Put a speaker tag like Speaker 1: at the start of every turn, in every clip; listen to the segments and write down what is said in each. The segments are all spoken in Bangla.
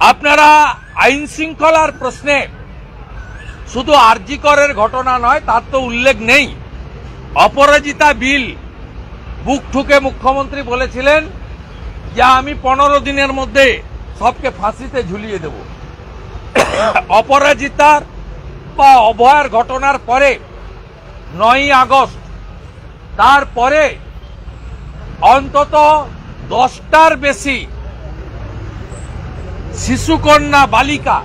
Speaker 1: আপনারা আইন শৃঙ্খলার প্রশ্নে শুধু আরজি করের ঘটনা নয়, তার তো উল্লেখ নেই। অপরাজিতা বিল বুক ঠুকে মুখ্যমন্ত্রী বলেছিলেন যে আমি 15 দিনের মধ্যে সবকে ফাঁসিতে ঝুলিয়ে দেব। অপরাজিতার বা অভয়ার ঘটনার পরে 9ই আগস্ট, তারপরে অন্তত 10টার বেশি শিশুকন্যা বালিকা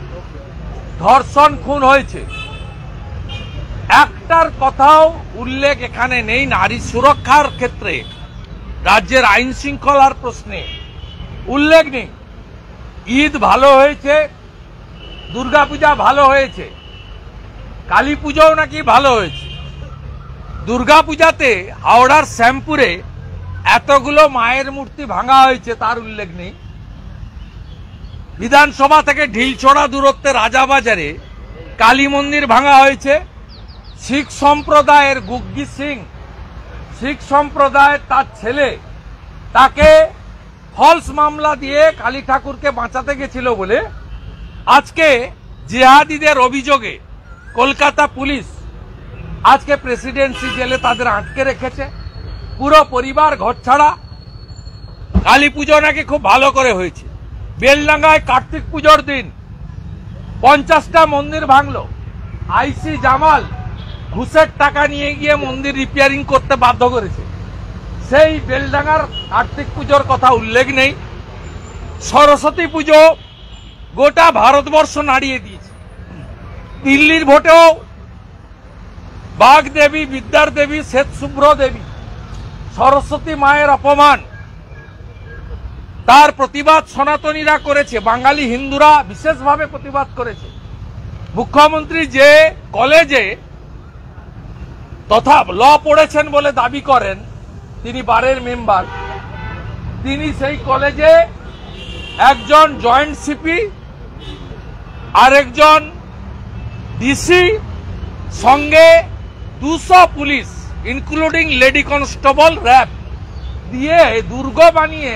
Speaker 1: ধর্ষণ খুন হয়েছে। একটার কথাও উল্লেখ এখানে নেই নারী সুরক্ষার ক্ষেত্রে, রাজ্যের আইন শৃঙ্খলার প্রশ্নে উল্লেখ নেই। ঈদ ভালো হয়েছে, দুর্গাপূজা ভালো হয়েছে, কালী পুজোও নাকি ভালো হয়েছে। দুর্গাপূজাতে হাওড়ার শ্যামপুরে এতগুলো মায়ের মূর্তি ভাঙা হয়েছে, তার উল্লেখ নেই। বিধানসভা থেকে ঢিলছোড়া দূরত্বে রাজাবাজারে কালী মন্দির ভাঙা হয়েছে। শিখ সম্প্রদায়ের গুগ্গি সিং, শিখ সম্প্রদায়ের তার ছেলে, তাকে ফলস মামলা দিয়ে কালী ঠাকুরকে বাঁচাতে গেছিল বলে আজকে জিহাদিদের অভিযোগে কলকাতা পুলিশ আজকে প্রেসিডেন্সি জেলে তাদের আটকে রেখেছে। পুরো পরিবার ঘরছাড়া। কালী পুজো নাকি খুব ভালো করে হয়েছে। বেলডাঙ্গায় কার্তিক পুজোর দিন 50টা মন্দির ভাঙলো। আইসি জামাল ঘুষের টাকা নিয়ে গিয়ে মন্দির রিপেয়ারিং করতে বাধ্য করেছে। সেই বেলডাঙ্গার কার্তিক পুজোর কথা উল্লেখ নেই। সরস্বতী পুজো গোটা ভারতবর্ষ নাড়িয়ে দিয়েছে। দিল্লির ভোটেও বাঘ দেবী, বিদ্যার দেবী, শ্বেত শুভ্র দেবী, সরস্বতী মায়ের অপমান, তার প্রতিবাদ সনাতনীরা করেছে, বাঙালি হিন্দুরা বিশেষভাবে প্রতিবাদ করেছে। মুখ্যমন্ত্রী যে কলেজে তথা ল পড়েছেন বলে দাবি করেন, তিনি বারের মেম্বার, তিনি সেই কলেজে একজন জয়েন্ট সিপি আর একজন ডিসি সঙ্গে 200 police including lady constable RAB দিয়ে দুর্গ বানিয়ে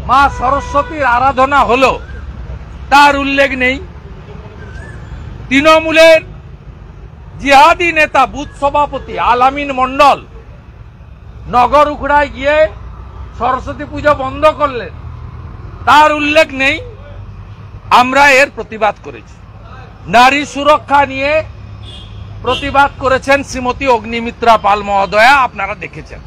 Speaker 1: মা সরস্বতীর আরাধনা হলো, তার উল্লেখ নেই। তৃণমূলের জিহাদি নেতা বুথ সভাপতি আলামিন মন্ডল নগর উখড়ায় গিয়ে সরস্বতী পুজো বন্ধ করলেন, তার উল্লেখ নেই। আমরা এর প্রতিবাদ করেছি। নারী সুরক্ষা নিয়ে প্রতিবাদ করেছেন শ্রীমতী অগ্নিমিত্রা পাল মহোদয়া, আপনারা দেখেছেন।